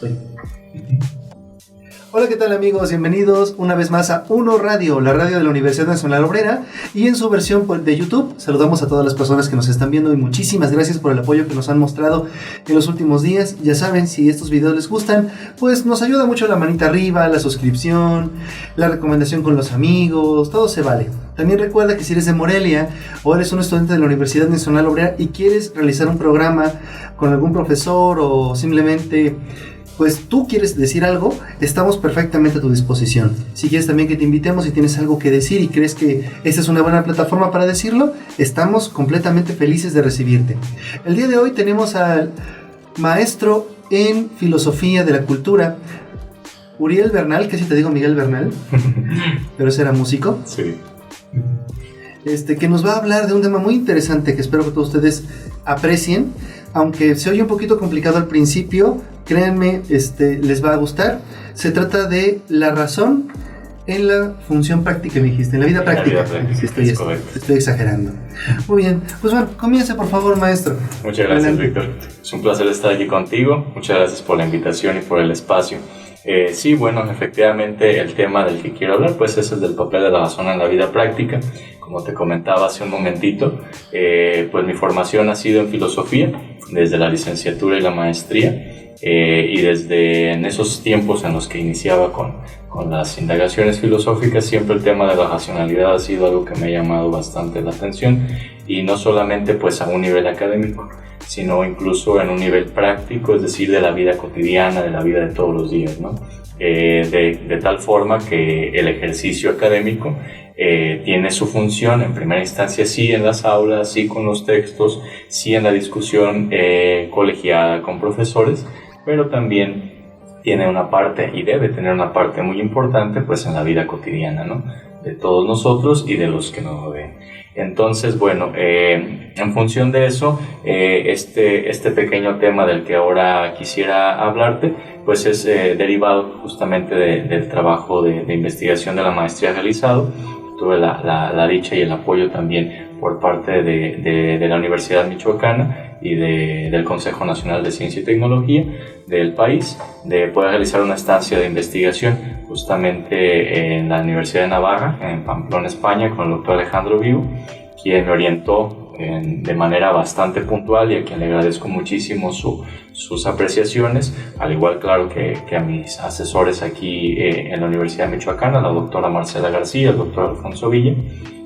Estoy. Hola, ¿qué tal amigos? Bienvenidos una vez más a Uno Radio, la radio de la Universidad Nacional Obrera, y en su versión de YouTube. Saludamos a todas las personas que nos están viendo y muchísimas gracias por el apoyo que nos han mostrado en los últimos días. Ya saben, si estos videos les gustan, pues nos ayuda mucho la manita arriba, la suscripción, la recomendación con los amigos, todo se vale. También recuerda que si eres de Morelia o eres un estudiante de la Universidad Nacional Obrera y quieres realizar un programa con algún profesor o simplemente pues tú quieres decir algo, estamos perfectamente a tu disposición. Si quieres también que te invitemos y tienes algo que decir y crees que esta es una buena plataforma para decirlo, estamos completamente felices de recibirte. El día de hoy tenemos al maestro en Filosofía de la Cultura, Uriel Bernal, que si te digo Miguel Bernal, pero ese era músico. Sí. Que nos va a hablar de un tema muy interesante que espero que todos ustedes aprecien. Aunque se oye un poquito complicado al principio, créanme, les va a gustar. Se trata de la razón en la función práctica, me dijiste, en la vida práctica. Sí, estoy exagerando. Muy bien, pues bueno, comience por favor, maestro. Muchas gracias, Víctor. Es un placer estar aquí contigo. Muchas gracias por la invitación y por el espacio. Sí, bueno, efectivamente el tema del que quiero hablar pues es el del papel de la razón en la vida práctica. Como te comentaba hace un momentito, pues mi formación ha sido en filosofía, desde la licenciatura y la maestría, y desde en esos tiempos en los que iniciaba con las indagaciones filosóficas, siempre el tema de la racionalidad ha sido algo que me ha llamado bastante la atención, y no solamente pues a un nivel académico, sino incluso en un nivel práctico, es decir, de la vida cotidiana, de la vida de todos los días, ¿no? De tal forma que el ejercicio académico tiene su función, en primera instancia sí en las aulas, sí con los textos, sí en la discusión colegiada con profesores, pero también tiene una parte y debe tener una parte muy importante pues en la vida cotidiana, ¿no? De todos nosotros y de los que nos rodean. Entonces, bueno, en función de eso, este pequeño tema del que ahora quisiera hablarte, pues es derivado justamente del trabajo de investigación de la maestría realizado. Tuve la dicha y el apoyo también por parte de la Universidad Michoacana y del Consejo Nacional de Ciencia y Tecnología del país, de poder realizar una estancia de investigación justamente en la Universidad de Navarra, en Pamplona, España, con el doctor Alejandro Viu, quien me orientó de manera bastante puntual y a quien le agradezco muchísimo sus apreciaciones, al igual claro que a mis asesores aquí en la Universidad Michoacana, la doctora Marcela García, el doctor Alfonso Villa,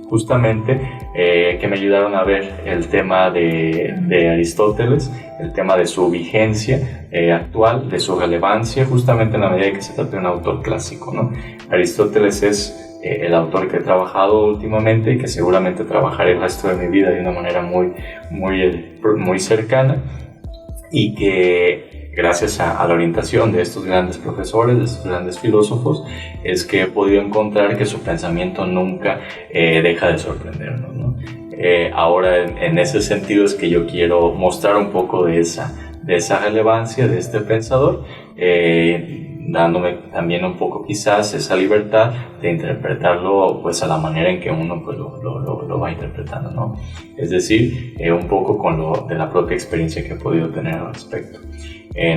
justamente que me ayudaron a ver el tema de Aristóteles, el tema de su vigencia actual, de su relevancia, justamente en la medida que se trata de un autor clásico, ¿no? Aristóteles es el autor que he trabajado últimamente y que seguramente trabajaré el resto de mi vida de una manera muy cercana, y que gracias a la orientación de estos grandes profesores, de estos grandes filósofos, es que he podido encontrar que su pensamiento nunca deja de sorprendernos, ¿no? Ahora en ese sentido es que yo quiero mostrar un poco de esa relevancia de este pensador, dándome también un poco quizás esa libertad de interpretarlo pues a la manera en que uno pues lo va interpretando, ¿no? Es decir, un poco con de la propia experiencia que he podido tener al respecto.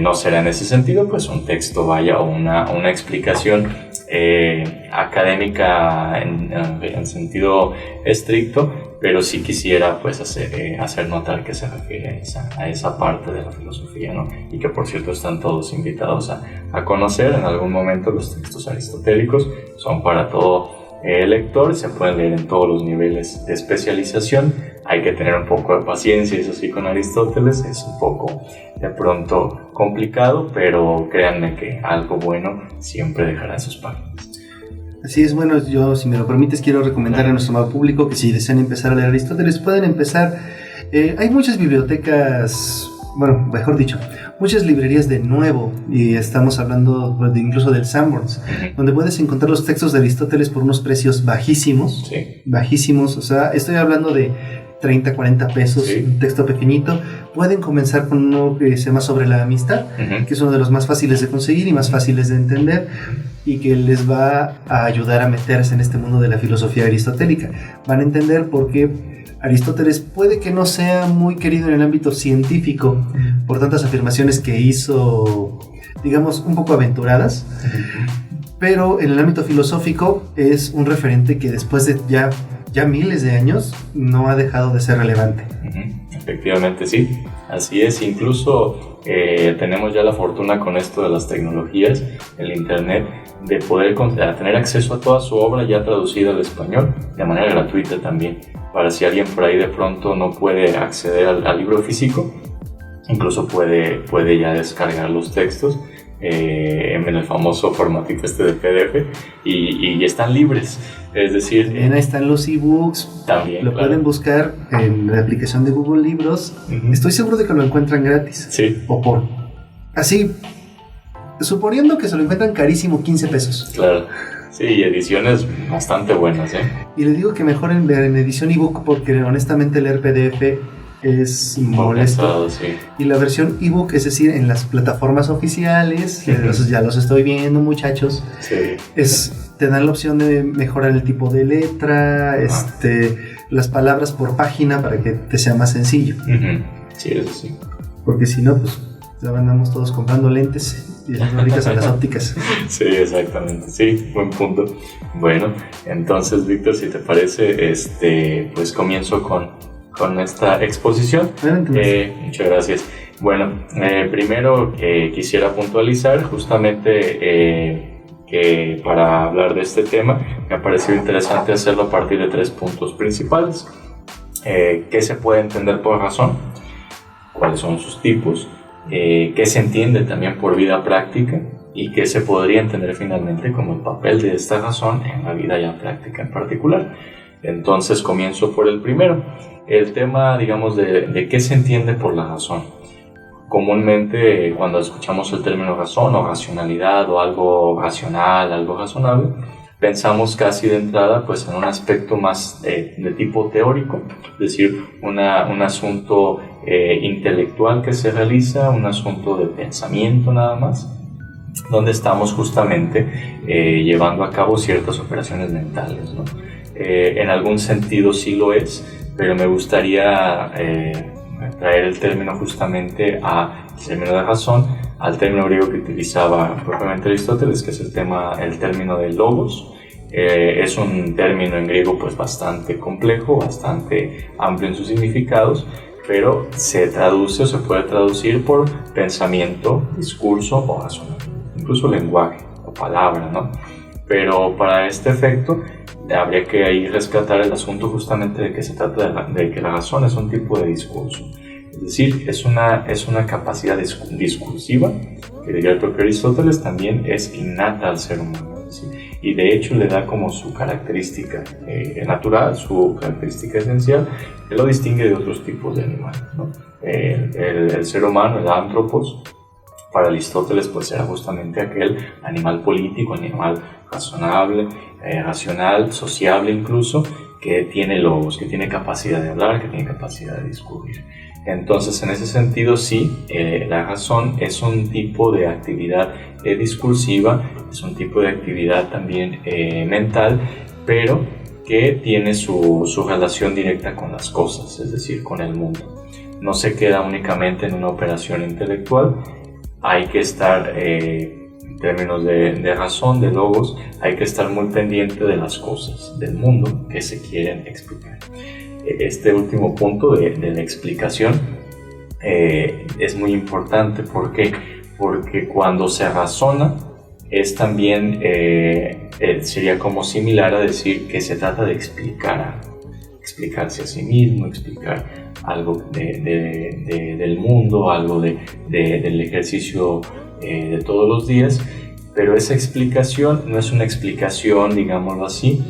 No será en ese sentido pues un texto o una explicación académica en sentido estricto, pero sí quisiera pues hacer notar que se refiere a esa parte de la filosofía, ¿no? Y que por cierto están todos invitados a conocer en algún momento los textos aristotélicos. Son para todo lector, se pueden leer en todos los niveles de especialización. Hay que tener un poco de paciencia, eso sí, con Aristóteles es un poco de pronto complicado, pero créanme que algo bueno siempre dejará sus páginas. Así es, bueno, yo, si me lo permites, quiero recomendar a nuestro amado público que si desean empezar a leer Aristóteles, pueden empezar. Hay muchas bibliotecas, bueno, mejor dicho, muchas librerías de nuevo, y estamos hablando incluso del Sanborns, donde puedes encontrar los textos de Aristóteles por unos precios bajísimos, sí. Bajísimos, o sea, estoy hablando de 30, 40 pesos, sí. Un texto pequeñito. Pueden comenzar con uno que se llama Sobre la Amistad, que es uno de los más fáciles de conseguir y más fáciles de entender, y que les va a ayudar a meterse en este mundo de la filosofía aristotélica. Van a entender por qué Aristóteles puede que no sea muy querido en el ámbito científico por tantas afirmaciones que hizo digamos, un poco aventuradas, pero en el ámbito filosófico es un referente que después de ya miles de años no ha dejado de ser relevante. Efectivamente, sí, así es. Incluso tenemos ya la fortuna con esto de las tecnologías, el internet, de poder tener acceso a toda su obra ya traducida al español de manera gratuita también, para si alguien por ahí de pronto no puede acceder al libro físico, incluso puede ya descargar los textos en el famoso formatito de PDF y están libres. Es decir, también ahí están los ebooks, también lo pueden buscar en la aplicación de Google Libros. Estoy seguro de que lo encuentran gratis. Sí. O por así, suponiendo que se lo encuentran carísimo, 15 pesos. Claro. Sí, y ediciones bastante buenas, ¿eh? Y le digo que mejor en edición ebook, porque honestamente leer PDF es molesto. Sí. Y la versión ebook, es decir, en las plataformas oficiales, ya los estoy viendo, muchachos. Sí. Te dan la opción de mejorar el tipo de letra, las palabras por página para que te sea más sencillo. Sí, eso sí. Porque si no, pues ya andamos todos comprando lentes y las ricas a las ópticas. Sí, exactamente. Sí, buen punto. Bueno, entonces, Víctor, si te parece, pues comienzo con esta exposición. Muchas gracias. Bueno, primero quisiera puntualizar justamente que para hablar de este tema me ha parecido interesante hacerlo a partir de 3 puntos principales. ¿Qué se puede entender por razón? ¿Cuáles son sus tipos? ¿Qué se entiende también por vida práctica? ¿Y qué se podría entender finalmente como el papel de esta razón en la vida ya práctica en particular? Entonces comienzo por el primero, el tema, digamos, de qué se entiende por la razón. Comúnmente cuando escuchamos el término razón o racionalidad o algo racional, algo razonable, pensamos casi de entrada pues en un aspecto más de tipo teórico, es decir, un asunto intelectual que se realiza, un asunto de pensamiento nada más, donde estamos justamente llevando a cabo ciertas operaciones mentales, ¿no? En algún sentido sí lo es, pero me gustaría traer el término justamente al término de razón, al término griego que utilizaba propiamente Aristóteles, que es el término de logos. Es un término en griego pues bastante complejo, bastante amplio en sus significados, pero se traduce o se puede traducir por pensamiento, discurso o razonamiento, incluso lenguaje o palabra, ¿no? Pero para este efecto habría que ahí rescatar el asunto justamente de que se trata de que la razón es un tipo de discurso, es decir, es una capacidad discursiva que, diría el propio Aristóteles, también es innata al ser humano, ¿sí? Y de hecho le da como su característica natural, su característica esencial, que lo distingue de otros tipos de animales, ¿no? El ser humano, el anthropos, para Aristóteles pues era justamente aquel animal político, animal razonable, racional, sociable incluso, que tiene logos, que tiene capacidad de hablar, que tiene capacidad de discurrir. Entonces, en ese sentido, sí, la razón es un tipo de actividad discursiva, es un tipo de actividad también mental, pero que tiene su relación directa con las cosas, es decir, con el mundo. No se queda únicamente en una operación intelectual, hay que estar, en términos de razón, de logos, hay que estar muy pendiente de las cosas del mundo que se quieren explicar. Este último punto de la explicación es muy importante. ¿Por qué? Porque cuando se razona es también, sería como similar a decir que se trata de explicar algo, explicarse a sí mismo, explicar algo del mundo, algo del ejercicio de todos los días, pero esa explicación no es una explicación, digámoslo así,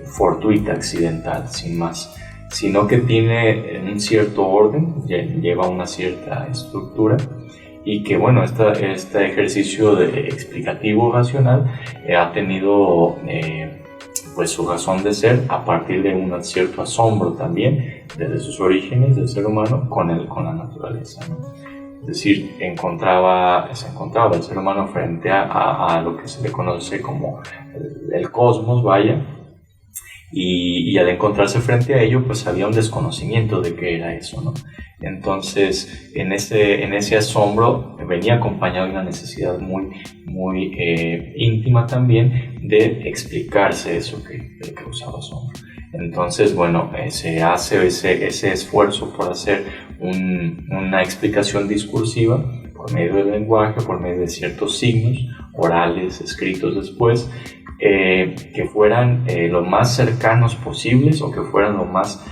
fortuita, accidental, sin más, sino que tiene un cierto orden, lleva una cierta estructura, y que bueno, este ejercicio explicativo racional ha tenido pues su razón de ser a partir de un cierto asombro también desde sus orígenes del ser humano con la naturaleza, ¿no? Es decir, se encontraba el ser humano frente a lo que se le conoce como el cosmos, vaya, y al encontrarse frente a ello, pues había un desconocimiento de qué era eso, ¿no? Entonces, en ese asombro venía acompañado de una necesidad muy íntima también de explicarse eso que le causaba asombro. Entonces, bueno, se hace ese esfuerzo por hacer una explicación discursiva por medio del lenguaje, por medio de ciertos signos orales, escritos después, que fueran lo más cercanos posibles o que fueran lo más,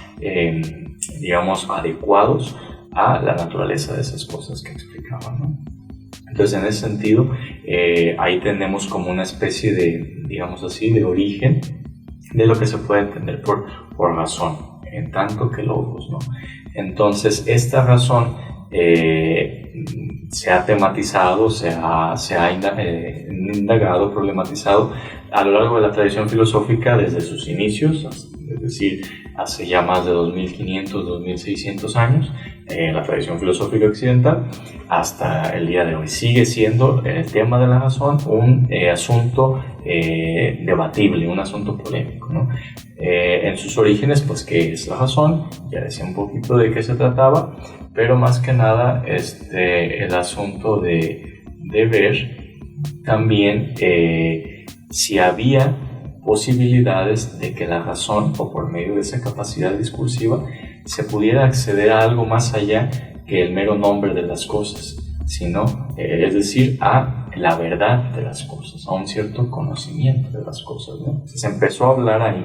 digamos, adecuados a la naturaleza de esas cosas que explicaban, ¿no? Entonces, en ese sentido, ahí tenemos como una especie de, digamos así, de origen de lo que se puede entender por razón, en tanto que logos, ¿no? Entonces, esta razón se ha tematizado, se ha indagado, problematizado a lo largo de la tradición filosófica desde sus inicios, es decir, hace ya más de 2500, 2600 años, la tradición filosófica occidental, hasta el día de hoy. Sigue siendo el tema de la razón un asunto debatible, un asunto polémico, ¿no? En sus orígenes, pues, ¿qué es la razón? Ya decía un poquito de qué se trataba, pero más que nada el asunto de ver también si había posibilidades de que la razón, o por medio de esa capacidad discursiva, se pudiera acceder a algo más allá que el mero nombre de las cosas, sino, es decir, a la verdad de las cosas, a un cierto conocimiento de las cosas, ¿no? Se empezó a hablar ahí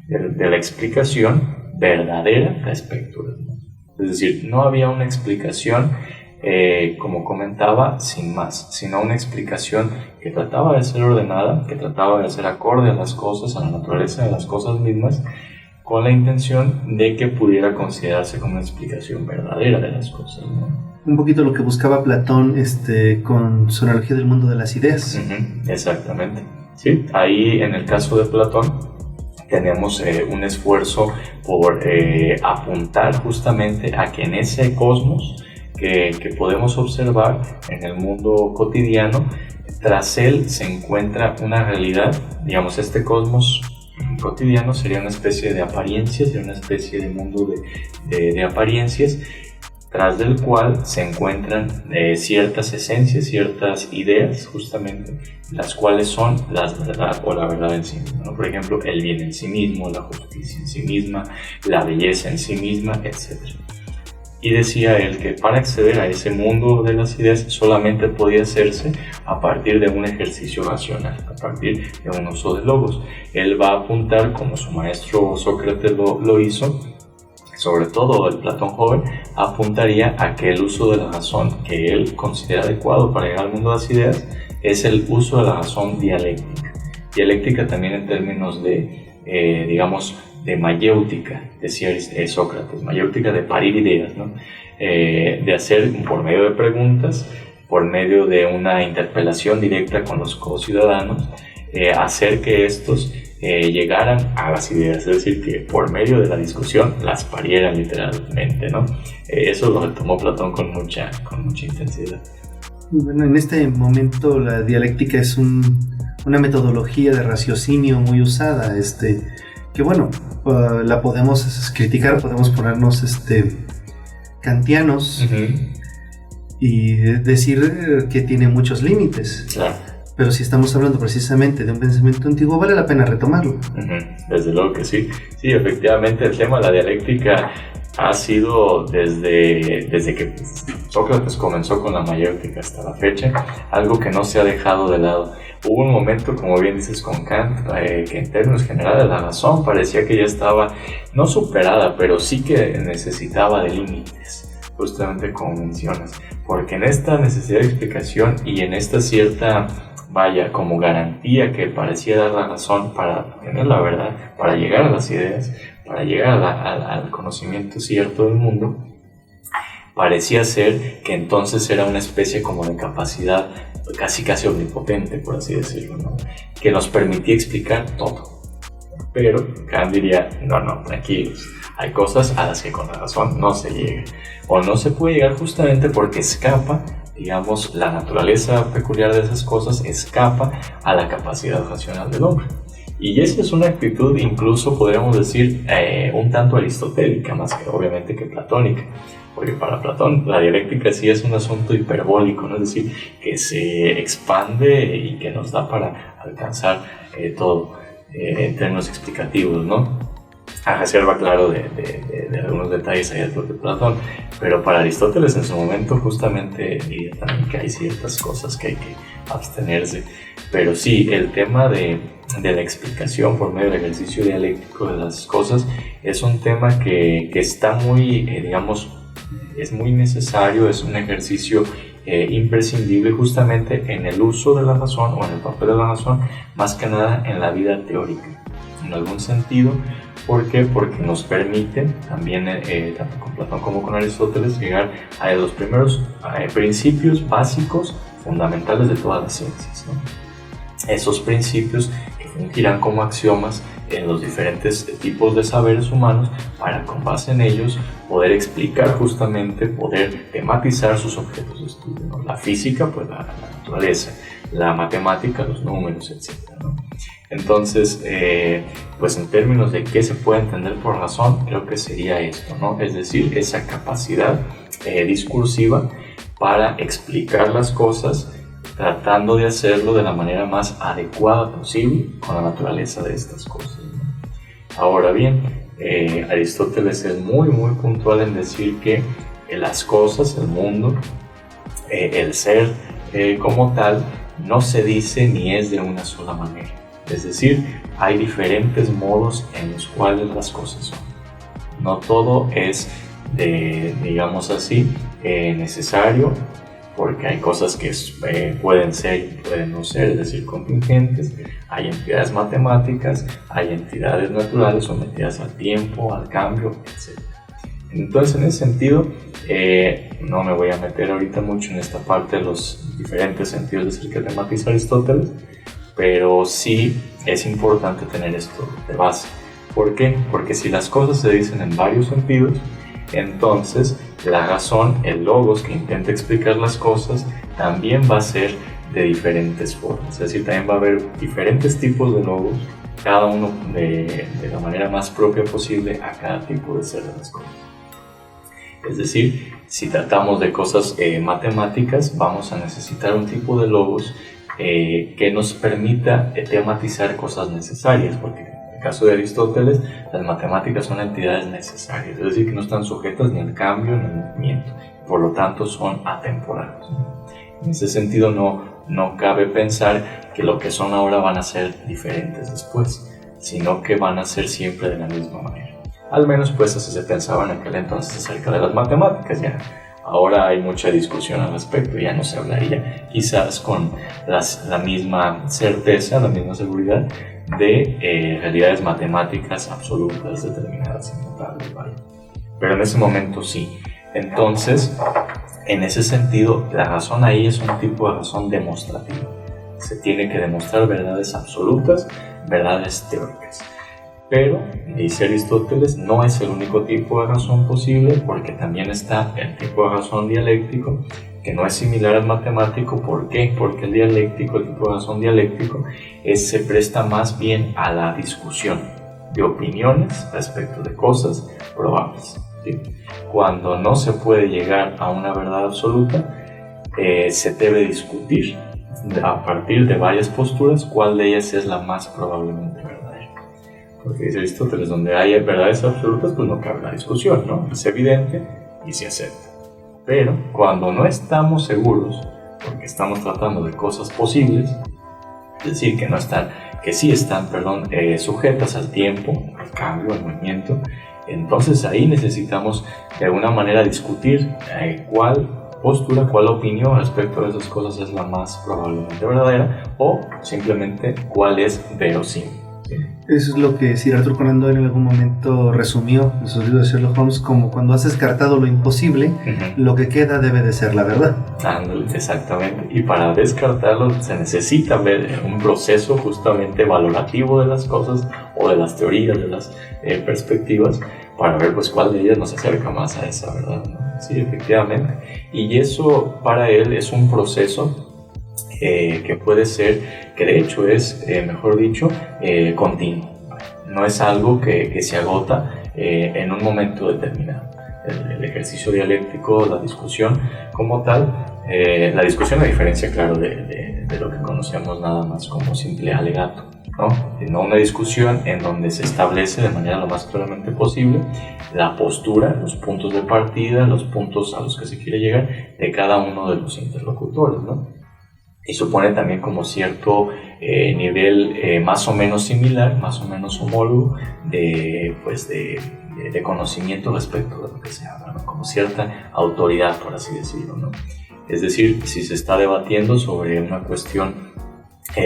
de la explicación verdadera respecto del mundo. Es decir, no había una explicación, como comentaba, sin más, sino una explicación que trataba de ser ordenada, que trataba de ser acorde a las cosas, a la naturaleza de las cosas mismas, con la intención de que pudiera considerarse como una explicación verdadera de las cosas, ¿no? Un poquito lo que buscaba Platón con su analogía del mundo de las ideas. Exactamente. Sí, ahí en el caso de Platón tenemos un esfuerzo por apuntar justamente a que en ese cosmos que podemos observar en el mundo cotidiano, tras él se encuentra una realidad. Digamos, este cosmos cotidiano sería una especie de apariencias, sería una especie de mundo de apariencias, tras del cual se encuentran ciertas esencias, ciertas ideas, justamente, las cuales son la verdad en sí misma, ¿no? Por ejemplo, el bien en sí mismo, la justicia en sí misma, la belleza en sí misma, etc. Y decía él que para acceder a ese mundo de las ideas solamente podía hacerse a partir de un ejercicio racional, a partir de un uso de logos. Él va a apuntar, como su maestro Sócrates lo hizo, sobre todo el Platón joven, apuntaría a que el uso de la razón que él considera adecuado para llegar al mundo de las ideas es el uso de la razón dialéctica. Dialéctica también en términos de, digamos, de mayéutica, decía Sócrates, mayéutica de parir ideas, ¿no? De hacer por medio de preguntas, por medio de una interpelación directa con los ciudadanos, hacer que estos llegaran a las ideas, es decir, que por medio de la discusión las parieran literalmente, ¿no? Eso lo retomó Platón con mucha intensidad. Bueno, en este momento la dialéctica es una metodología de raciocinio muy usada, que bueno, la podemos criticar, podemos ponernos kantianos y decir que tiene muchos límites. Claro. Pero si estamos hablando precisamente de un pensamiento antiguo, vale la pena retomarlo. Desde luego que sí. Sí, efectivamente, el tema de la dialéctica ha sido desde que Sócrates comenzó con la mayéutica hasta la fecha, algo que no se ha dejado de lado. Hubo un momento, como bien dices, con Kant, que en términos generales la razón parecía que ya estaba, no superada, pero sí que necesitaba de límites, justamente como mencionas, porque en esta necesidad de explicación y en esta cierta, como garantía que parecía dar la razón para tener la verdad, para llegar a las ideas, para llegar al conocimiento cierto del mundo, parecía ser que entonces era una especie como de capacidad casi omnipotente, por así decirlo, ¿no? Que nos permitía explicar todo. Pero Kant diría, no, tranquilos, hay cosas a las que con la razón no se llega, o no se puede llegar justamente porque escapa, digamos, la naturaleza peculiar de esas cosas escapa a la capacidad racional del hombre. Y esa es una actitud, incluso podríamos decir, un tanto aristotélica, más que obviamente que platónica. Porque para Platón la dialéctica sí es un asunto hiperbólico, ¿no? Es decir, que se expande y que nos da para alcanzar todo en términos explicativos, ¿no? A reserva, claro, de algunos detalles ahí del propio Platón, pero para Aristóteles en su momento justamente diría también que hay ciertas cosas que hay que abstenerse. Pero sí, el tema de la explicación por medio del ejercicio dialéctico de las cosas es un tema que está muy, digamos, es muy necesario, es un ejercicio imprescindible justamente en el uso de la razón o en el papel de la razón, más que nada en la vida teórica, en algún sentido. ¿Por qué? Porque nos permite también, tanto con Platón como con Aristóteles, llegar a los primeros principios básicos, fundamentales de todas las ciencias, ¿no? Esos principios que fungirán como axiomas en los diferentes tipos de saberes humanos para, con base en ellos, poder explicar justamente, poder tematizar sus objetos de estudio, ¿no? La física, pues la naturaleza, la matemática, los números, etc., ¿no? Entonces, pues en términos de qué se puede entender por razón, creo que sería esto, ¿no? Es decir, esa capacidad discursiva para explicar las cosas, tratando de hacerlo de la manera más adecuada posible con la naturaleza de estas cosas, ¿no? Ahora bien, Aristóteles es muy puntual en decir que las cosas, el mundo, el ser como tal, no se dice ni es de una sola manera. Es decir, hay diferentes modos en los cuales las cosas son. No todo es, digamos así, necesario, porque hay cosas que pueden ser y pueden no ser, es decir, contingentes. Hay entidades matemáticas, hay entidades naturales sometidas al tiempo, al cambio, etc. Entonces, en ese sentido, no me voy a meter ahorita mucho en esta parte de los diferentes sentidos de ser que tematiza Aristóteles, pero sí es importante tener esto de base. ¿Por qué? Porque si las cosas se dicen en varios sentidos, entonces la razón, el logos que intenta explicar las cosas, también va a ser de diferentes formas. Es decir, también va a haber diferentes tipos de logos, cada uno de la manera más propia posible a cada tipo de ser de las cosas. Es decir, si tratamos de cosas matemáticas, vamos a necesitar un tipo de logos que nos permita tematizar cosas necesarias, porque en el caso de Aristóteles, las matemáticas son entidades necesarias, es decir, que no están sujetas ni al cambio ni al movimiento, por lo tanto son atemporales, ¿no? En ese sentido no cabe pensar que lo que son ahora van a ser diferentes después, sino que van a ser siempre de la misma manera. Al menos pues así se pensaba en aquel entonces acerca de las matemáticas. Ya ahora hay mucha discusión al respecto, ya no se hablaría quizás con la misma certeza, la misma seguridad de realidades matemáticas absolutas, determinadas, inmutables, ¿vale? Pero en ese momento sí. Entonces, en ese sentido, la razón ahí es un tipo de razón demostrativa. Se tiene que demostrar verdades absolutas, verdades teóricas. Pero, dice Aristóteles, no es el único tipo de razón posible, porque también está el tipo de razón dialéctico, que no es similar al matemático. ¿Por qué? Porque el dialéctico, el tipo de razón dialéctico, se presta más bien a la discusión de opiniones respecto de cosas probables, ¿sí? Cuando no se puede llegar a una verdad absoluta, se debe discutir a partir de varias posturas cuál de ellas es la más probablemente verdadera. Porque dice Aristóteles, donde hay verdades absolutas, pues no cabe la discusión, ¿no? Es evidente y se acepta. Pero cuando no estamos seguros, porque estamos tratando de cosas posibles, es decir, que sí están, sujetas al tiempo, al cambio, al movimiento, entonces ahí necesitamos de alguna manera discutir cuál postura, cuál opinión respecto a esas cosas es la más probablemente verdadera, o simplemente cuál es verosímil. Eso es lo que Sir Arthur Conan Doyle en algún momento resumió en sus libros de Sherlock Holmes como: cuando has descartado lo imposible, lo que queda debe de ser la verdad. Exactamente. Y para descartarlo se necesita ver un proceso justamente valorativo de las cosas o de las teorías, de las perspectivas, para ver pues cuál de ellas nos acerca más a esa verdad, ¿no? Sí, efectivamente. Y eso para él es un proceso que puede ser, que de hecho es, mejor dicho, continuo. No es algo que se agota en un momento determinado. El ejercicio dialéctico, la discusión como tal, la discusión a diferencia, claro, de lo que conocemos nada más como simple alegato, ¿no? Sino una discusión en donde se establece de manera lo más claramente posible la postura, los puntos de partida, los puntos a los que se quiere llegar de cada uno de los interlocutores, ¿no? Y supone también como cierto nivel más o menos similar, más o menos homólogo de conocimiento respecto de lo que se habla, ¿no? Como cierta autoridad, por así decirlo, ¿no? Es decir, si se está debatiendo sobre una cuestión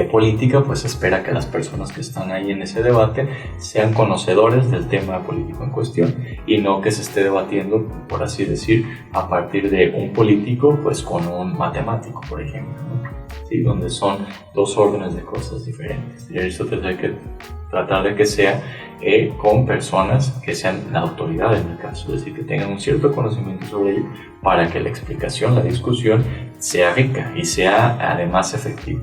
política, pues se espera que las personas que están ahí en ese debate sean conocedores del tema político en cuestión y no que se esté debatiendo, por así decir, a partir de un político pues con un matemático, por ejemplo, ¿no? ¿Sí? Donde son dos órdenes de cosas diferentes. Y eso tendría que tratar de que sea con personas que sean la autoridad en el caso, es decir, que tengan un cierto conocimiento sobre ello para que la explicación, la discusión sea rica y sea además efectiva.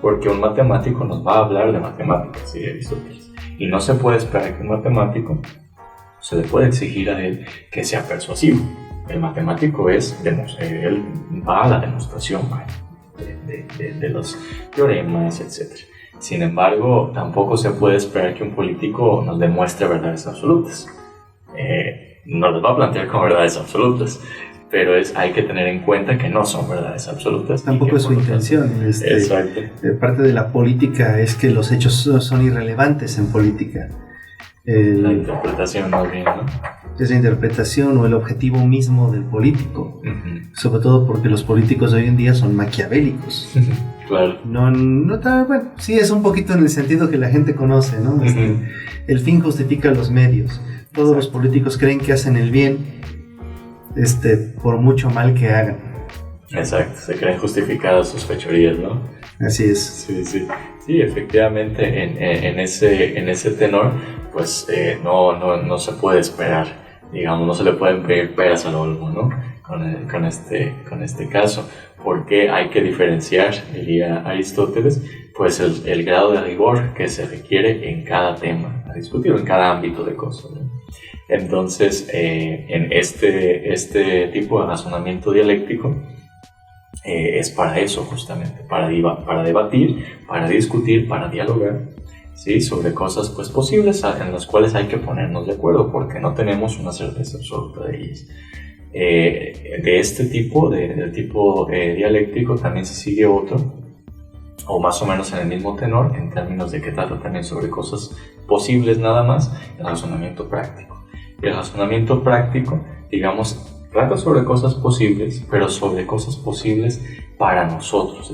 Porque un matemático nos va a hablar de matemáticas y de Aristóteles. Y no se puede esperar que un matemático se le puede exigir a él que sea persuasivo. El matemático él va a la demostración de los teoremas, etc. Sin embargo, tampoco se puede esperar que un político nos demuestre verdades absolutas. Nos las va a plantear como verdades absolutas, pero hay que tener en cuenta que no son verdades absolutas. Tampoco es su intención. Exacto. Parte de la política es que los hechos son irrelevantes en política. La interpretación más bien, ¿no? Es la interpretación o el objetivo mismo del político. Uh-huh. Sobre todo porque los políticos de hoy en día son maquiavélicos. Claro. Bueno, sí es un poquito en el sentido que la gente conoce, ¿no? Uh-huh. El fin justifica los medios. Todos los políticos creen que hacen el bien, por mucho mal que hagan. Exacto, se creen justificadas sus fechorías, ¿no? Así es. Sí, efectivamente, en ese tenor, pues no se puede esperar, digamos, no se le pueden pedir peras al olmo, ¿no? Con este caso, porque hay que diferenciar, diría Aristóteles, pues el grado de rigor que se requiere en cada tema a discutir, en cada ámbito de cosas, ¿no? Entonces, en este tipo de razonamiento dialéctico es para eso justamente, para debatir, para discutir, para dialogar, ¿sí? Sobre cosas pues posibles en las cuales hay que ponernos de acuerdo porque no tenemos una certeza absoluta de ellas. De este tipo, del tipo dialéctico, también se sigue otro, o más o menos en el mismo tenor, en términos de que trata también sobre cosas posibles nada más, el razonamiento práctico. Y el razonamiento práctico, digamos, trata sobre cosas posibles, pero sobre cosas posibles para nosotros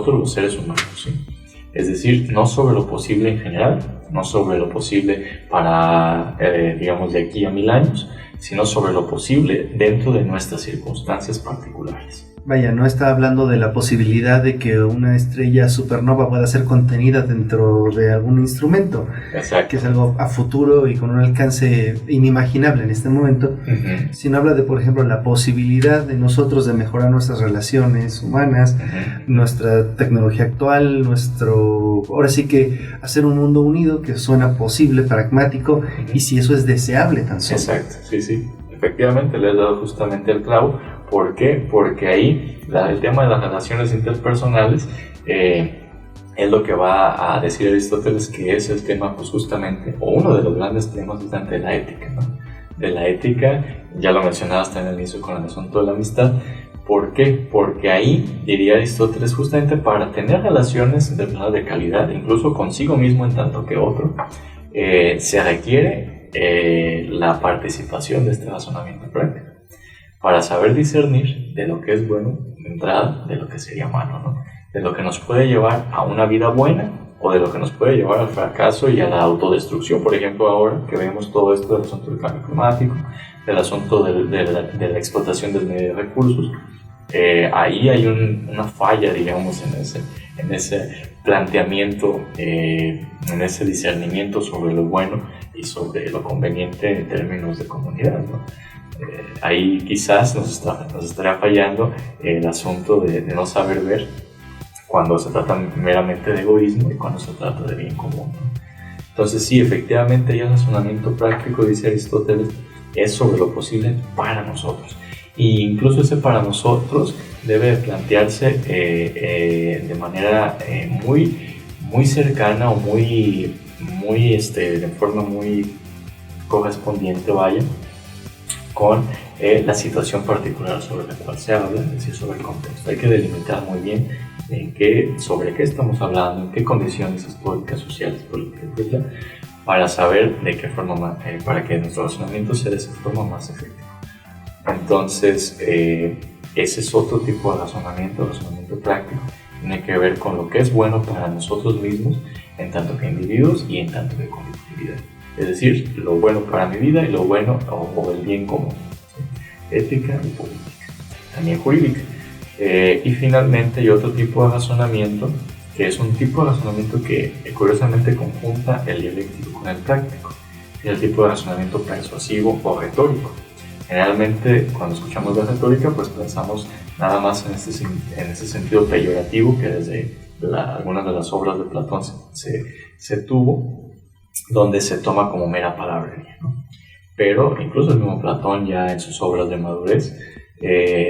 los seres humanos, ¿sí? Es decir, no sobre lo posible en general, no sobre lo posible para, digamos, de aquí a 1000 años, sino sobre lo posible dentro de nuestras circunstancias particulares. Vaya, no está hablando de la posibilidad de que una estrella supernova pueda ser contenida dentro de algún instrumento. Exacto. Que es algo a futuro y con un alcance inimaginable en este momento, uh-huh. Sino habla de, por ejemplo, la posibilidad de nosotros de mejorar nuestras relaciones humanas, uh-huh. Nuestra tecnología actual, ahora sí que hacer un mundo unido que suena posible, pragmático, uh-huh. Y si eso es deseable tan solo. Exacto, sí. Efectivamente, le has dado justamente el clavo. ¿Por qué? Porque ahí el tema de las relaciones interpersonales es lo que va a decir Aristóteles que es el tema pues justamente, o uno de los grandes temas justamente de la ética, ¿no? De la ética, ya lo mencionaste en el inicio con el asunto de la amistad. ¿Por qué? Porque ahí, diría Aristóteles, justamente para tener relaciones de calidad, incluso consigo mismo en tanto que otro, se requiere la participación de este razonamiento práctico, para saber discernir de lo que es bueno de entrada, de lo que sería malo, ¿no? De lo que nos puede llevar a una vida buena o de lo que nos puede llevar al fracaso y a la autodestrucción. Por ejemplo, ahora que vemos todo esto del asunto del cambio climático, del asunto de la explotación del medio de recursos, ahí hay una falla, digamos, en ese planteamiento, en ese discernimiento sobre lo bueno y sobre lo conveniente en términos de comunidad, ¿no? Ahí quizás nos estaría fallando el asunto de no saber ver cuando se trata meramente de egoísmo y cuando se trata de bien común, ¿no? Entonces sí, efectivamente el razonamiento práctico, dice Aristóteles, es sobre lo posible para nosotros. E incluso ese para nosotros debe plantearse de manera muy cercana o de forma muy correspondiente, con la situación particular sobre la cual se habla, es decir, sobre el contexto. Hay que delimitar muy bien sobre qué estamos hablando, en qué condiciones históricas, sociales, políticas, etc., para saber de qué forma, para que nuestro razonamiento sea de esa forma más efectivo. Entonces, ese es otro tipo de razonamiento práctico. Tiene que ver con lo que es bueno para nosotros mismos, en tanto que individuos y en tanto que colectividad. Es decir, lo bueno para mi vida y lo bueno o el bien común, ¿sí? Ética y política, también jurídica. Y finalmente hay otro tipo de razonamiento, que es un tipo de razonamiento que curiosamente conjunta el dialéctico con el práctico. Es el tipo de razonamiento persuasivo o retórico. Generalmente cuando escuchamos la retórica pues pensamos nada más en ese sentido peyorativo que desde algunas de las obras de Platón se tuvo, donde se toma como mera palabrería, ¿no? Pero incluso el mismo Platón ya en sus obras de madurez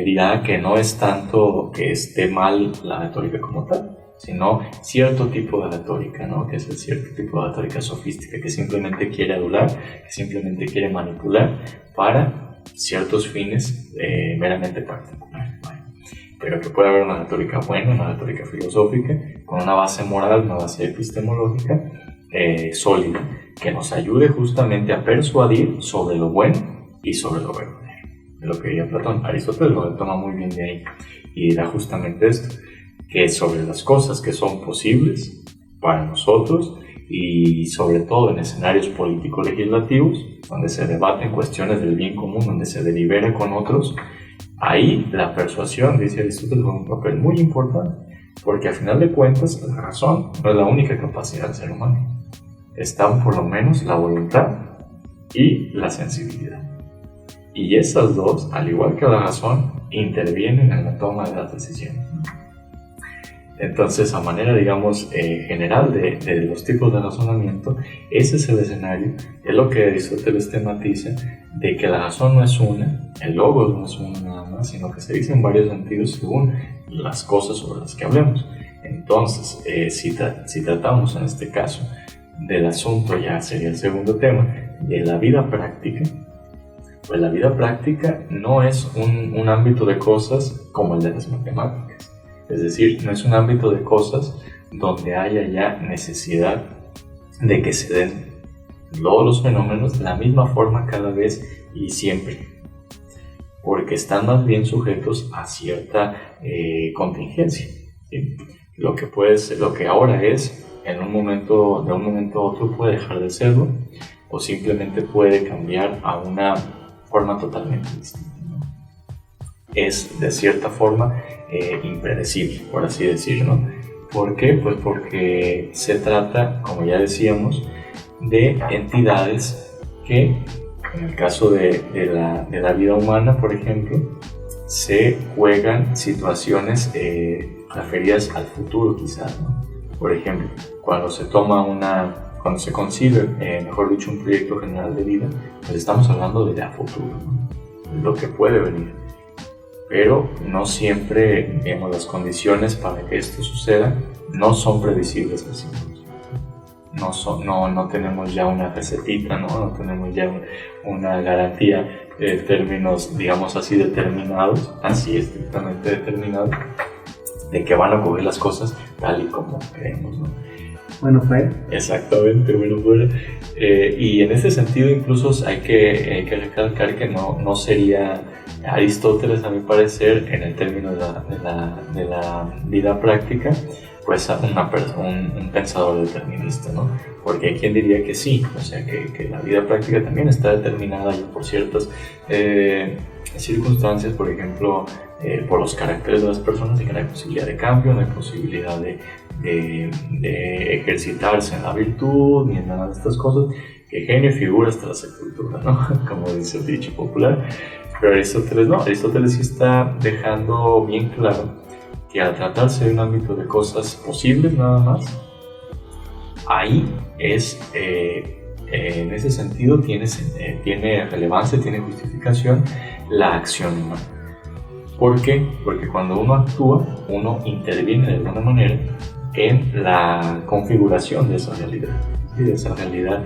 dirá que no es tanto que esté mal la retórica como tal, sino cierto tipo de retórica, ¿no? Que es el cierto tipo de retórica sofística que simplemente quiere adular, que simplemente quiere manipular para ciertos fines meramente particulares, ¿vale? Pero que puede haber una retórica buena, una retórica filosófica, con una base moral, una base epistemológica sólida, que nos ayude justamente a persuadir sobre lo bueno y sobre lo verdadero. De lo que diría Platón, Aristóteles lo toma muy bien de ahí y dirá justamente esto, que sobre las cosas que son posibles para nosotros y sobre todo en escenarios político-legislativos, donde se debaten cuestiones del bien común, donde se delibera con otros, ahí la persuasión, dice Aristóteles, juega un papel muy importante, porque al final de cuentas la razón no es la única capacidad del ser humano. Están por lo menos la voluntad y la sensibilidad. Y esas dos, al igual que la razón, intervienen en la toma de las decisiones. Entonces, a manera, digamos, general de los tipos de razonamiento, ese es el escenario, es lo que Aristóteles tematiza, de que la razón no es una, el logos no es uno nada más, sino que se dice en varios sentidos según las cosas sobre las que hablemos. Entonces, si tratamos en este caso del asunto, ya sería el segundo tema, de la vida práctica, pues la vida práctica no es un ámbito de cosas como el de las matemáticas. Es decir, no es un ámbito de cosas donde haya ya necesidad de que se den todos los fenómenos de la misma forma cada vez y siempre, porque están más bien sujetos a cierta contingencia, ¿sí? Lo que ahora es, de un momento a otro puede dejar de serlo, o simplemente puede cambiar a una forma totalmente distinta, ¿no? Es de cierta forma impredecible, por así decirlo. ¿Por qué? Pues porque se trata, como ya decíamos, de entidades que, en el caso de la vida humana, por ejemplo, se juegan situaciones referidas al futuro, quizás, ¿no? Por ejemplo, cuando se concibe, mejor dicho, un proyecto general de vida, pues estamos hablando de futuro, ¿no? Lo que puede venir. Pero no siempre, digamos, las condiciones para que esto suceda no son previsibles al 100%. No tenemos ya una recetita, no tenemos ya una garantía de términos, digamos así, determinados, así estrictamente determinados, de que van a ocurrir las cosas tal y como queremos, ¿no? Bueno, fue. Exactamente, bueno, fuera. Y en ese sentido incluso hay que recalcar que no sería Aristóteles, a mi parecer, en el término de la vida práctica, pues un pensador determinista, ¿no? Porque hay quien diría que sí, o sea, que la vida práctica también está determinada ya por ciertas circunstancias, por ejemplo, por los caracteres de las personas, y que no hay posibilidad de cambio, no hay posibilidad de ejercitarse en la virtud, ni en nada de estas cosas, que genio y figura hasta la sepultura, ¿no? Como dice el dicho popular. Pero Aristóteles no, Aristóteles sí está dejando bien claro que al tratarse de un ámbito de cosas posibles nada más, ahí es, en ese sentido tiene relevancia, tiene justificación la acción humana. ¿Por qué? Porque cuando uno actúa, uno interviene de alguna manera en la configuración de esa realidad, ¿sí? De esa realidad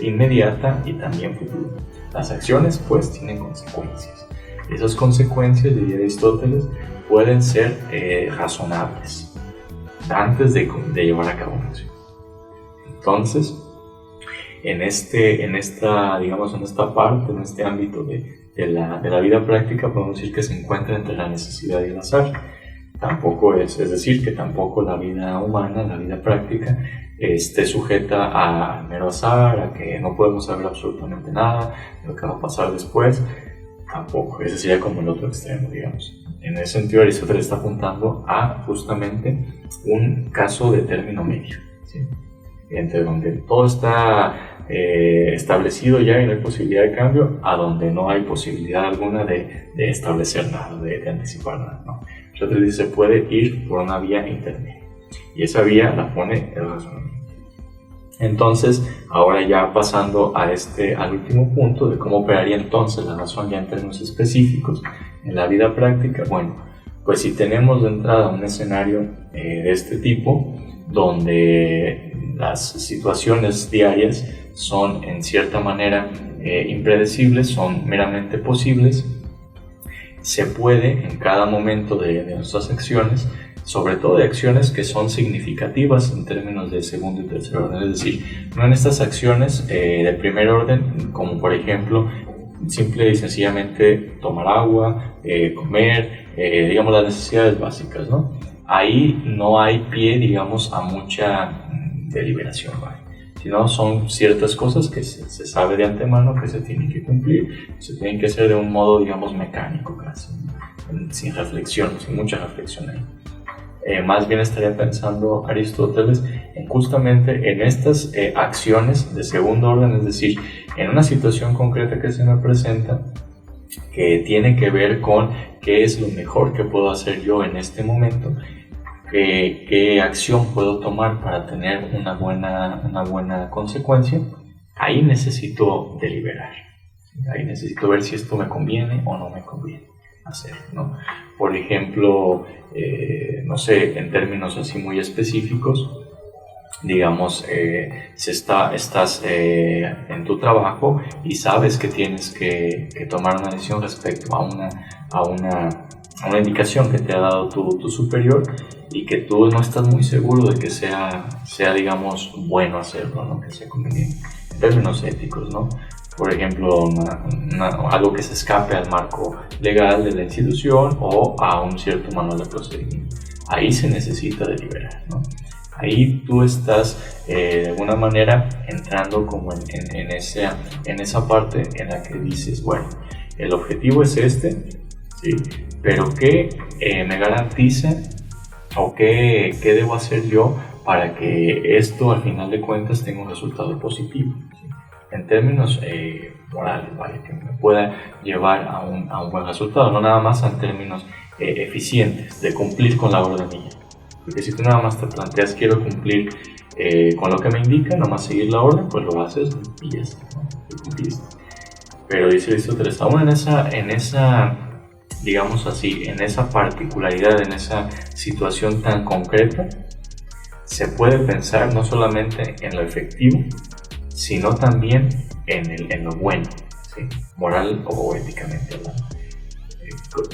inmediata y también futura. Las acciones pues tienen consecuencias. Esas consecuencias, diría Aristóteles, pueden ser razonables antes de llevar a cabo una acción. Entonces, en esta parte, en este ámbito de la vida práctica, podemos decir que se encuentra entre la necesidad y el azar. Tampoco es decir, que tampoco la vida humana, la vida práctica, esté sujeta a mero azar, a que no podemos saber absolutamente nada de lo que va a pasar después. Tampoco, ese sería como el otro extremo, digamos. En ese sentido, Aristóteles está apuntando a justamente un caso de término medio, ¿sí? Entre donde todo está establecido ya y no hay posibilidad de cambio, a donde no hay posibilidad alguna de establecer nada, de anticipar nada, ¿no? Aristóteles dice, se puede ir por una vía intermedia, y esa vía la pone el razonamiento. Entonces, ahora ya pasando al último punto de cómo operaría entonces la razón ya en términos específicos en la vida práctica. Bueno, pues si tenemos de entrada un escenario de este tipo, donde las situaciones diarias son en cierta manera impredecibles, son meramente posibles, se puede en cada momento de nuestras acciones, sobre todo de acciones que son significativas en términos de segundo y tercer orden, es decir, no en estas acciones de primer orden, como por ejemplo, simple y sencillamente tomar agua, comer, digamos las necesidades básicas, ¿no? Ahí no hay pie, digamos, a mucha deliberación, ¿vale? Sino son ciertas cosas que se sabe de antemano que se tienen que cumplir, se tienen que hacer de un modo, digamos, mecánico casi, sin reflexión, sin mucha reflexión ahí. Más bien estaría pensando Aristóteles justamente en estas acciones de segundo orden, es decir, en una situación concreta que se me presenta, que tiene que ver con qué es lo mejor que puedo hacer yo en este momento, qué acción puedo tomar para tener una buena consecuencia. Ahí necesito deliberar, ahí necesito ver si esto me conviene o no me conviene hacer, ¿no? Por ejemplo, no sé, en términos así muy específicos, digamos, estás en tu trabajo y sabes que tienes que tomar una decisión respecto a una indicación que te ha dado tu superior y que tú no estás muy seguro de que sea digamos, bueno hacerlo, ¿no? Que sea conveniente, en términos éticos, ¿no? Por ejemplo, algo que se escape al marco legal de la institución o a un cierto manual de procedimiento. Ahí se necesita deliberar, ¿no? Ahí tú estás de alguna manera entrando como en esa parte en la que dices, bueno, el objetivo es ¿sí? Pero ¿qué me garantiza o qué debo hacer yo para que esto al final de cuentas tenga un resultado positivo, ¿sí? En términos morales, ¿vale? Que me pueda llevar a un buen resultado, no nada más en términos eficientes, de cumplir con la ordenilla. Porque si tú nada más te planteas quiero cumplir con lo que me indica, nada más seguir la orden, pues lo haces y ya está, ¿no? Lo cumpliste. Pero dice Aristóteles, aún en esa, digamos así, en esa particularidad, en esa situación tan concreta, se puede pensar no solamente en lo efectivo, sino también en lo bueno, ¿sí? Moral o éticamente hablando.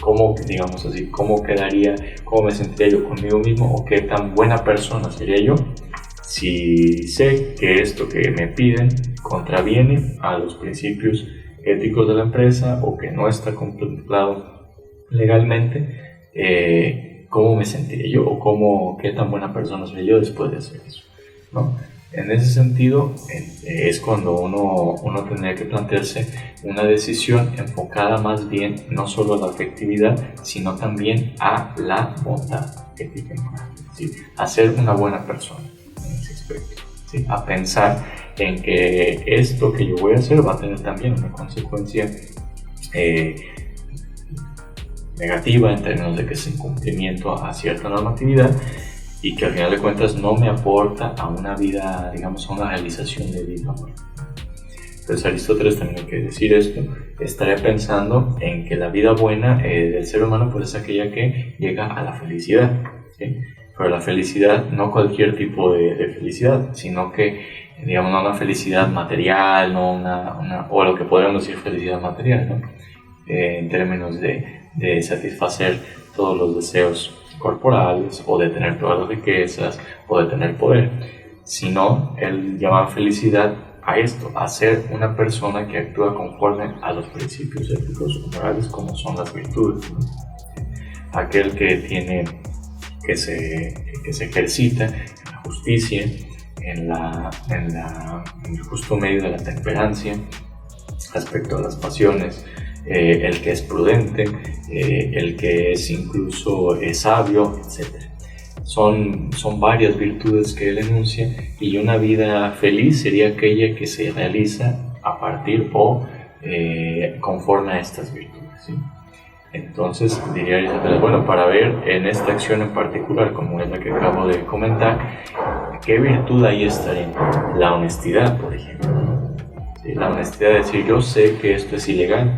¿Cómo, digamos así, cómo me sentiría yo conmigo mismo o qué tan buena persona sería yo si sé que esto que me piden contraviene a los principios éticos de la empresa o que no está contemplado legalmente? ¿Cómo me sentiría yo o qué tan buena persona sería yo después de hacer eso, ¿no? En ese sentido es cuando uno tendría que plantearse una decisión enfocada más bien no solo a la afectividad, sino también a la bondad ética y moral, ¿sí? A ser una buena persona en ese aspecto, ¿sí? A pensar en que esto que yo voy a hacer va a tener también una consecuencia negativa en términos de que es incumplimiento a cierta normatividad y que al final de cuentas no me aporta a una vida, digamos, a una realización de vida. Entonces Aristóteles también hay que decir esto, estaría pensando en que la vida buena del ser humano pues es aquella que llega a la felicidad, ¿sí? Pero la felicidad, no cualquier tipo de felicidad, sino que, digamos, no una felicidad material, no o lo que podríamos decir felicidad material, ¿no? En términos de satisfacer todos los deseos corporales, o de tener todas las riquezas, o de tener poder, sino él llama felicidad a esto, a ser una persona que actúa conforme a los principios éticos o morales, como son las virtudes, ¿no? Aquel que se ejercita en la justicia, en el justo medio de la temperancia respecto a las pasiones, el que es prudente, el que es incluso sabio, etc. Son varias virtudes que él enuncia, y una vida feliz sería aquella que se realiza a partir o conforme a estas virtudes, ¿sí? Entonces diría Aristóteles, bueno, para ver en esta acción en particular, como es la que acabo de comentar, ¿qué virtud ahí estaría? La honestidad, por ejemplo. ¿Sí? La honestidad de decir, yo sé que esto es ilegal,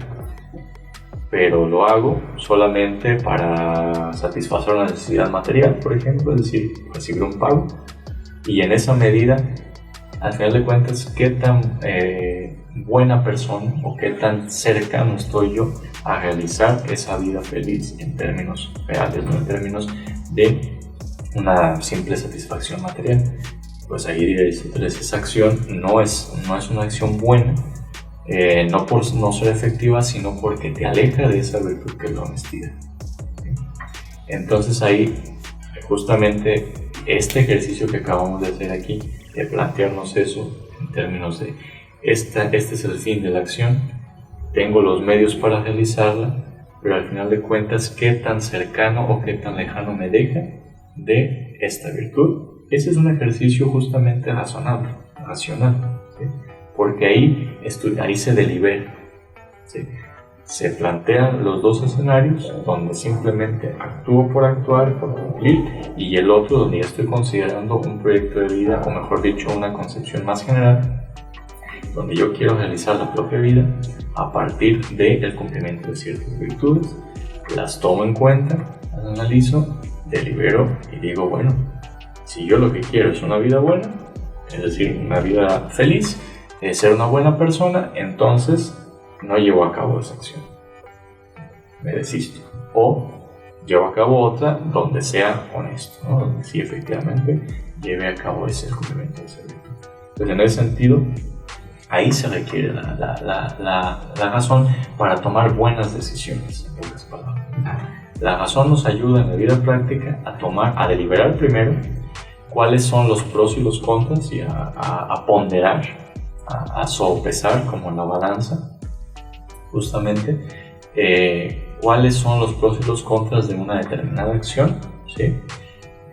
pero lo hago solamente para satisfacer una necesidad material, por ejemplo, es decir, recibir un pago, y en esa medida, al final de cuentas, qué tan buena persona o qué tan cercano estoy yo a realizar esa vida feliz en términos reales, no en términos de una simple satisfacción material. Pues ahí diría Aristóteles, esa acción no es una acción buena, no por no ser efectiva, sino porque te aleja de esa virtud que es la honestidad. ¿Sí? Entonces ahí, justamente este ejercicio que acabamos de hacer aquí, de plantearnos eso en términos de este es el fin de la acción, tengo los medios para realizarla, pero al final de cuentas, ¿qué tan cercano o qué tan lejano me deja de esta virtud? Ese es un ejercicio justamente racional, ¿sí? Porque ahí se delibera, ¿sí? Se plantean los dos escenarios, donde simplemente actúo por actuar, por cumplir, y el otro donde ya estoy considerando un proyecto de vida, o mejor dicho, una concepción más general, donde yo quiero realizar la propia vida a partir del cumplimiento de ciertas virtudes, las tomo en cuenta, las analizo, delibero y digo, bueno, si yo lo que quiero es una vida buena, es decir, una vida feliz, ser una buena persona, entonces no llevo a cabo esa acción, me desisto, o llevo a cabo otra donde sea honesto, ¿no? Donde sí efectivamente lleve a cabo ese cumplimiento de esa virtud. Entonces, en ese sentido, ahí se requiere la razón para tomar buenas decisiones, en pocas palabras. La razón nos ayuda en la vida práctica a deliberar primero cuáles son los pros y los contras, y a ponderar, a sopesar como en la balanza, justamente cuáles son los pros y los contras de una determinada acción, ¿sí?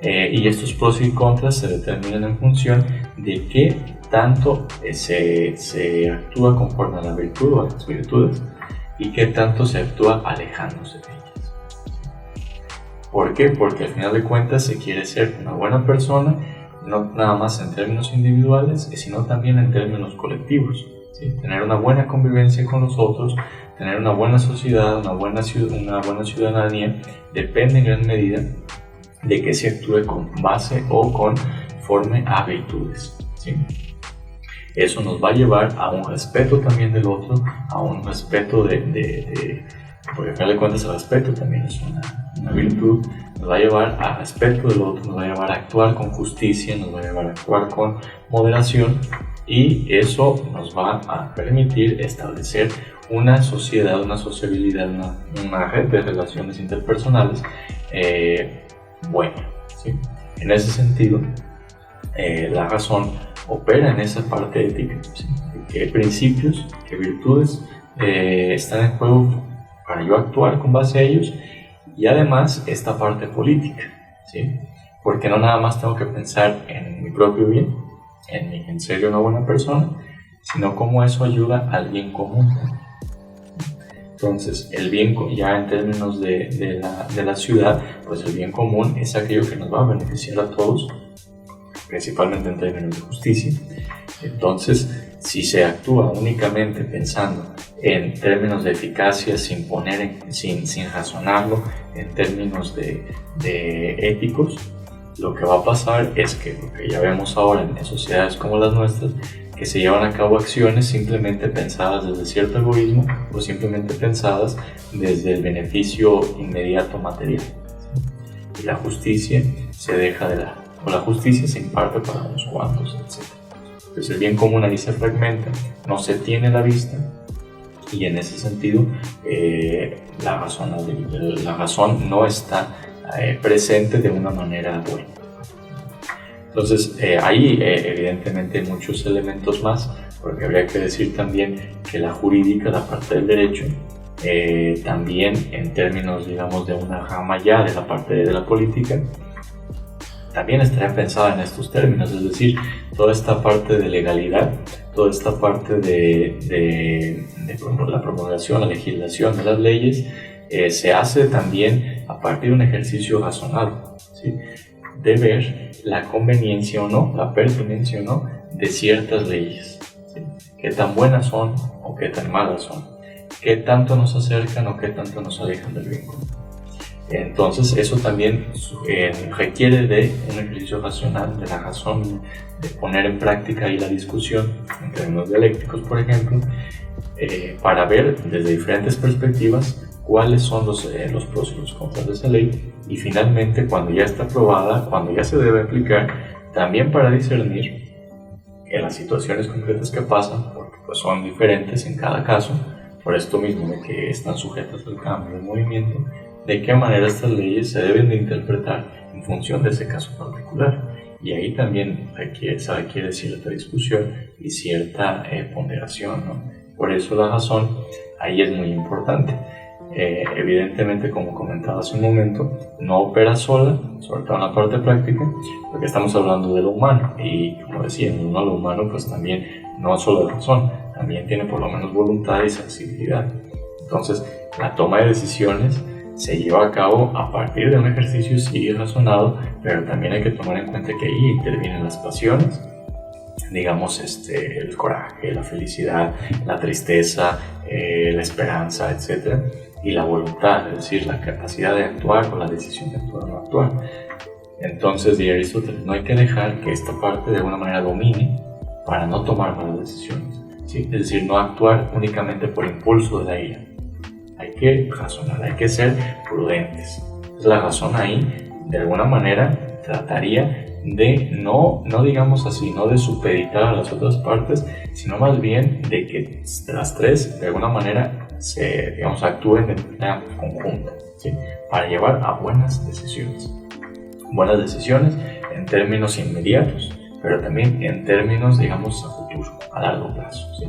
Y estos pros y contras se determinan en función de qué tanto se actúa conforme a la virtud o a las virtudes, y qué tanto se actúa alejándose de ellas. ¿Por qué? Porque al final de cuentas se quiere ser una buena persona, no nada más en términos individuales, sino también en términos colectivos, ¿sí? Tener una buena convivencia con los otros, tener una buena sociedad, una buena ciudadanía, depende en gran medida de que se actúe con base o conforme a virtudes, ¿sí? Eso nos va a llevar a un respeto también del otro, a un respeto porque al final de cuentas el respeto también es una virtud, nos va a llevar a respeto del otro, nos va a llevar a actuar con justicia, nos va a llevar a actuar con moderación, y eso nos va a permitir establecer una sociedad, una sociabilidad, una red de relaciones interpersonales buena, ¿sí? En ese sentido, la razón opera en esa parte ética, ¿sí? Qué principios, qué virtudes están en juego para yo actuar con base a ellos, y además esta parte política, ¿sí? Porque no nada más tengo que pensar en mi propio bien, en ser una buena persona, sino cómo eso ayuda al bien común. Entonces, el bien, ya en términos de la ciudad, pues el bien común es aquello que nos va a beneficiar a todos, principalmente en términos de justicia. Entonces, si se actúa únicamente pensando en términos de eficacia, sin razonarlo en términos de éticos, lo que va a pasar es que lo que ya vemos ahora en sociedades como las nuestras, que se llevan a cabo acciones simplemente pensadas desde cierto egoísmo o simplemente pensadas desde el beneficio inmediato material. Y la justicia se deja de lado, o la justicia se imparte para unos cuantos, etc. Entonces el bien común ahí se fragmenta, no se tiene a la vista, y en ese sentido la razón no está presente de una manera buena. Entonces hay evidentemente muchos elementos más, porque habría que decir también que la jurídica, la parte del derecho, también en términos, digamos, de una rama ya de la parte de la política, también estaría pensada en estos términos, es decir, toda esta parte de legalidad, toda esta parte de la promulgación, la legislación de las leyes, se hace también a partir de un ejercicio razonado, ¿sí? De ver la conveniencia o no, la pertinencia o no de ciertas leyes, ¿sí? Qué tan buenas son o qué tan malas son, qué tanto nos acercan o qué tanto nos alejan del bien común. Entonces eso también requiere de un ejercicio racional, de la razón, de poner en práctica ahí la discusión en términos dialécticos, por ejemplo, para ver desde diferentes perspectivas cuáles son los pros y los contras de esa ley, y finalmente cuando ya está aprobada, cuando ya se debe aplicar, también para discernir en las situaciones concretas que pasan, porque pues son diferentes en cada caso, por esto mismo de que están sujetas al cambio, al movimiento, de qué manera estas leyes se deben de interpretar en función de ese caso particular. Y ahí también se requiere cierta discusión y cierta ponderación, ¿no? Por eso la razón ahí es muy importante. Evidentemente, como comentaba hace un momento, no opera sola, sobre todo en la parte práctica, porque estamos hablando de lo humano, y como decía, lo humano pues también no solo de razón, también tiene por lo menos voluntad y sensibilidad. Entonces, la toma de decisiones se lleva a cabo a partir de un ejercicio sí razonado, pero también hay que tomar en cuenta que ahí intervienen las pasiones, digamos, el coraje, la felicidad, la tristeza, la esperanza, etc. Y la voluntad, es decir, la capacidad de actuar o la decisión de actuar o no actuar. Entonces, diría Aristóteles, no hay que dejar que esta parte de alguna manera domine para no tomar malas decisiones, ¿sí? Es decir, no actuar únicamente por impulso de la ira. Hay que razonar, hay que ser prudentes. Entonces, la razón ahí, de alguna manera, trataría de no digamos así, no de supeditar a las otras partes, sino más bien de que las tres, de alguna manera, actúen de manera conjunta, ¿sí? Para llevar a buenas decisiones. Buenas decisiones en términos inmediatos, pero también en términos, digamos, a futuro, a largo plazo, ¿sí?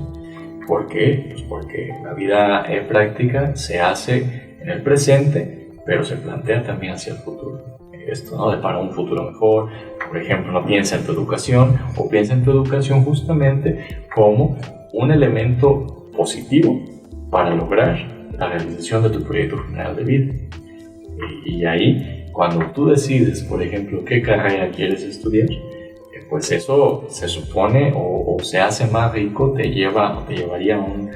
¿Por qué? Pues porque la vida práctica se hace en el presente, pero se plantea también hacia el futuro. Esto, ¿no? De para un futuro mejor. Por ejemplo, no piensa en tu educación, o piensa en tu educación justamente como un elemento positivo para lograr la realización de tu proyecto general de vida. Y ahí, cuando tú decides, por ejemplo, qué carrera quieres estudiar, pues eso se supone o se hace más rico, te llevaría a un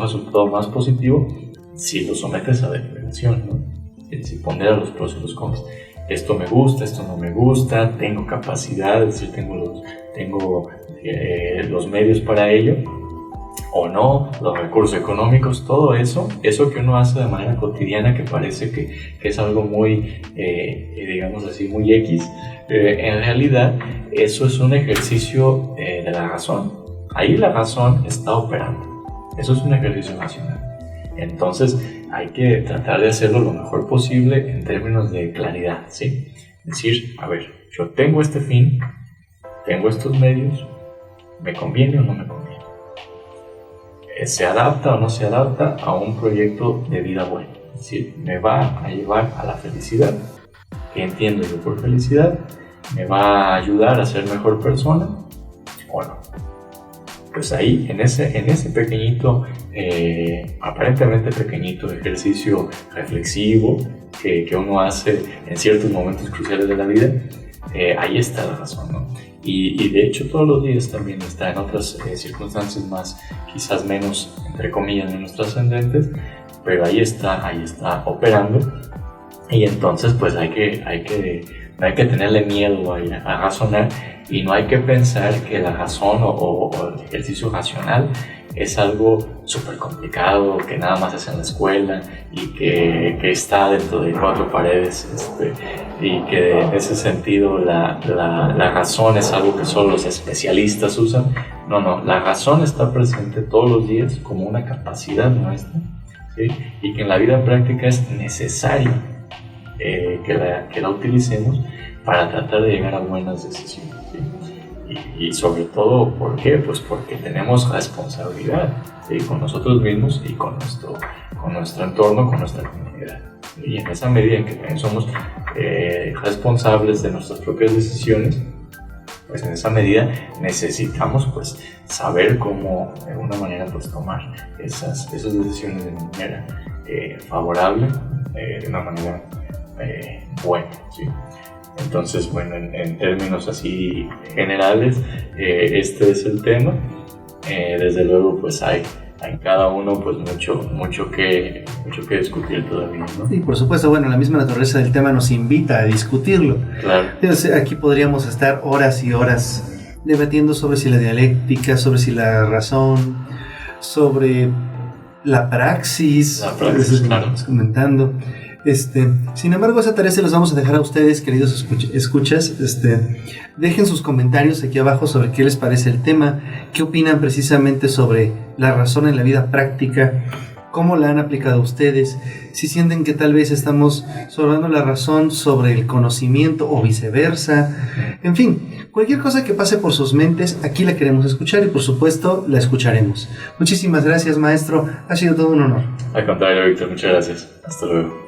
resultado más positivo si lo sometes a deliberación, ¿no? Si ponderas los pros y los contras. Esto me gusta, esto no me gusta, tengo capacidad, es decir, tengo los medios para ello, o no, los recursos económicos, todo eso que uno hace de manera cotidiana, que parece que es algo muy, digamos así, muy X, en realidad eso es un ejercicio de la razón. Ahí la razón está operando, eso es un ejercicio racional. Entonces hay que tratar de hacerlo lo mejor posible en términos de claridad, ¿sí? Es decir, a ver, yo tengo este fin, tengo estos medios, ¿me conviene o no me conviene? ¿Se adapta o no se adapta a un proyecto de vida bueno? Es decir, ¿me va a llevar a la felicidad? ¿Qué entiendo yo por felicidad? ¿Me va a ayudar a ser mejor persona o no? Pues ahí, en ese pequeñito aparentemente pequeñito ejercicio reflexivo que uno hace en ciertos momentos cruciales de la vida, ahí está la razón, ¿no? Y de hecho todos los días también está en otras circunstancias más, quizás menos, entre comillas, menos trascendentes, pero ahí está operando. Y entonces pues no hay que tenerle miedo a razonar, y no hay que pensar que la razón o el ejercicio racional es algo súper complicado, que nada más es en la escuela y que está dentro de cuatro paredes, y que en ese sentido la razón es algo que solo los especialistas usan. No, la razón está presente todos los días como una capacidad nuestra, ¿sí? Y que en la vida práctica es necesario que la utilicemos para tratar de llegar a buenas decisiones, ¿sí? Y sobre todo, ¿por qué? Pues porque tenemos responsabilidad, ¿sí? Con nosotros mismos y con nuestro entorno, con nuestra comunidad. Y en esa medida en que también somos responsables de nuestras propias decisiones, pues en esa medida necesitamos pues saber cómo de alguna manera pues tomar esas decisiones de manera favorable, de una manera buena, ¿sí? Entonces, bueno, en términos así generales, este es el tema. Desde luego, pues hay en cada uno pues mucho que discutir todavía, ¿no? Y por supuesto, bueno, la misma naturaleza del tema nos invita a discutirlo. Claro. Entonces, aquí podríamos estar horas y horas debatiendo sobre si la dialéctica, sobre si la razón, sobre la praxis, claro. Comentando. Sin embargo, esa tarea se las vamos a dejar a ustedes, queridos escuchas. Dejen sus comentarios aquí abajo sobre qué les parece el tema, qué opinan precisamente sobre la razón en la vida práctica, cómo la han aplicado ustedes, si sienten que tal vez estamos sobrando la razón sobre el conocimiento o viceversa. En fin, cualquier cosa que pase por sus mentes, aquí la queremos escuchar y por supuesto la escucharemos. Muchísimas gracias, maestro, ha sido todo un honor. Al contrario, Víctor, muchas gracias. Hasta luego.